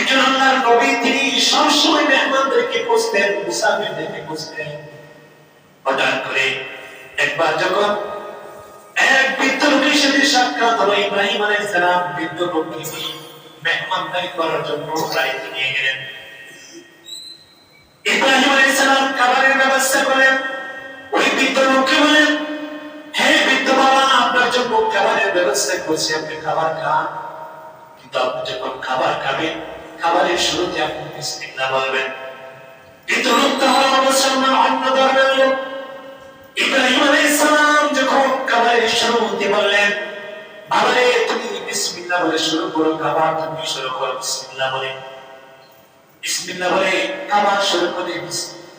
একজন আল্লাহর নবী, তিনি সবসময় মেহমানদেরকে খুঁজতেন, মুসাফিরদেরকে খুঁজতেন। হঠাৎ করে একবার যখন এক বৃদ্ধ লোকের সাথে সাক্ষাৎ হলো, ইব্রাহিম আলাইহিস সালাম বৃদ্ধ লোককে মেহমানদারি করার জন্য বাড়িতে নিয়ে গেলেন। ইব্রাহিম আলাইহিস সালাম খাবারের ব্যবস্থা করেন। ওই বৃদ্ধ লোককে বলেন, হে বৃদ্ধ বাবা, আপনার জন্য খাবারের ব্যবস্থা করছি, আপনি খাবার খান। কিন্তু আপনি যখন খাবার খাবেন, খাবারের শুরুতে আপনি বিসমিল্লাহ বলবেন। কিন্তু লোকটা হলো মুসলমান, অন্য ধর্মের লোক। ইব্রাহিম আলাইহিস সালাম যখন খাবারের শুরুতে বললেন, বাবারে তুমি বিসমিল্লাহ বলে শুরু করো, খাবার তুমি শুরু করো বিসমিল্লাহ বলে। বিসমিল্লাহ বলে খাবার শুরু করে,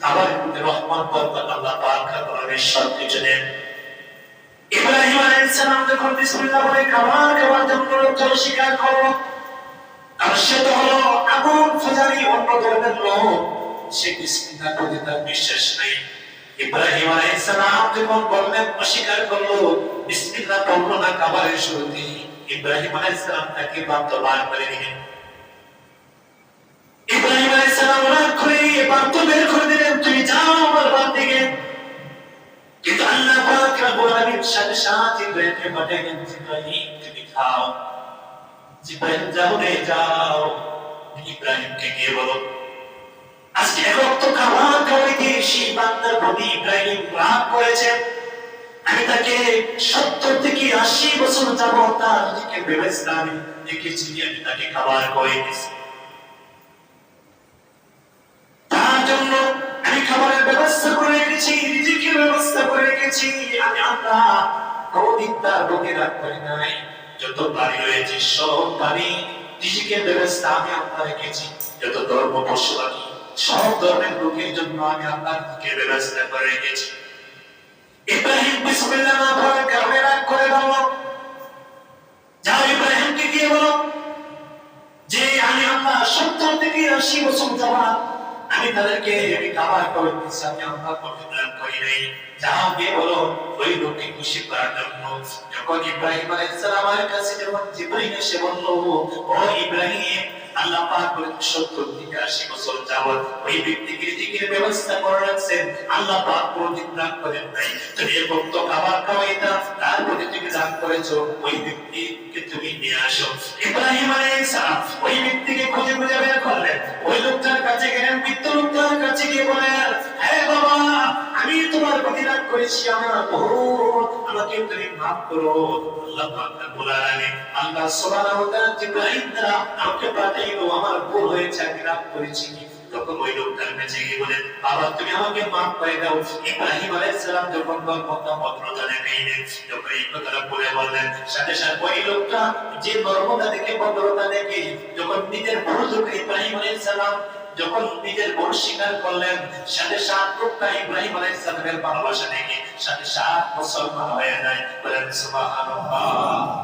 খাবারের মধ্যে রহমত বরকত আল্লাহ পাক রবের সব কিছু দেন। ইব্রাহিম আলাইহিস সালাম যখন বিসমিল্লাহ বলে খাবার খাবার জন্য লোকজন স্বীকার করলো, আর সে তো হলো আগুন ফাজারি অন্য ধর্মের লোক, সে বিসমিল্লাহ বলে তার বিশ্বাস নেই। ইব্রাহিম আলাইহিস সালাম যখন বললেন, অস্বীকার করলো, বিসমিল্লাহ বললো না খাবারের শুরুতে, ইব্রাহিম আলাইহিস সালাম তাকে বাধ্য বার করে দিলেন। ইব্রাহিম আলাইহিস সালাম রাগ করে বাধ্য বের করে দিলেন, তুমি যাও আমার বাদ থেকে। কিন্তু আল্লাহ পাক রব্বুল আলামিন সাথে সাথে ইব্রাহিমকে পাঠালেন, ইব্রাহিম তুমি খাও। ইব্রাহিম যাও রে যাও, ইব্রাহিমকে গিয়ে বলো আজকে এক রক্ত খাবার খাওয়াইতে সেই বান্দার প্রতি ইব্রাহিম রাগ করেছেন। আমি তাকে 70 থেকে 80 বছর যাবত তার দিকে ব্যবস্থা আমি দেখেছি, আমি তাকে খাবার খাওয়াইতেছি, তার জন্য আমি খাবারের ব্যবস্থা করে রেখেছি, রিজিকের ব্যবস্থা করে রেখেছি। আমি আল্লাহ কোনদিন তার বুকে রাগ করি নাই। যত প্রাণী রয়েছে সব প্রাণী রিজিকের ব্যবস্থা আমি আল্লাহ রেখেছি। যত ধর্ম পশু পাখি সব ধর্মের লোকের জন্য আমি আল্লাহ রিজিকের ব্যবস্থা করে রেখেছি। ইব্রাহিম বিসমিল্লাহ না বলে কারণে রাগ করে বলল, যাও ইব্রাহিমকে গিয়ে বলো যে আমি আল্লাহ 70 থেকে 80 বছর যাবত আমি তাদেরকে খাবার খাওয়াইতেছি, আমি আল্লাহ কোনদিন রাগ করি নাই। যাও গিয়ে বলো ওই লোককে খুশি করার জন্য। যখন ইব্রাহিম আলাইহিস সালামের কাছে যখন জিবরীল এসে বলল, ও ইব্রাহিম, আল্লাহ পাক বলেন 70 থেকে 80 বছর যাবত ওই ব্যক্তিকে রিজিকের ব্যবস্থা করে রাখছেন, আল্লাহ পাক কোনদিন রাগ করেন নাই। তুমি এই ভক্ত খাবার খাওয়াইতা, তারপরে তুমি রাগ করেছো, ওই ব্যক্তিকে তুমি নিয়ে আসো। ইব্রাহিম আলাইহিস সালাম ওই ব্যক্তিকে খুঁজে খুঁজে বের করলেন, ওই লোকটার কাছে গেলেন, বৃদ্ধ লোকটার কাছে গিয়ে বলেন, হে বাবা, আমি তোমার প্রতি রাগ করেছি, আমার ভুল, আমাকে তুমি মাফ করো। আল্লাহ পাক রব্বুল আলামিন, আল্লাহ সুবহানাহু ওয়া তাআলা জিবরাইল দ্বারা আমাকে পাঠাইলো, আমার ভুল হয়েছে, আমি রাগ করেছি। তখন ওই লোকটার কাছে গিয়ে বলেন, বাবা তুমি আমাকে মাফ করে দাও। ইব্রাহিম আলাইহিস সালাম যখন কথা ভদ্রতা দেখাইলেন, যখন এই কথাটা বলে বললেন, সাথে সাথে ওই লোকটা যে নরমতা দেখে ভদ্রতা দেখে যখন নিজের ভুল যখন ইব্রাহিম আলাইহিস সালাম যখন নিজের ভুল স্বীকার করলেন, সাথে সাথে লোকটা ইব্রাহিম আলাইহিস সালামের ভালোবাসা দেখে সাথে সাথে মুসলমান হয়ে যায়। বলেন সুবহানাল্লাহ।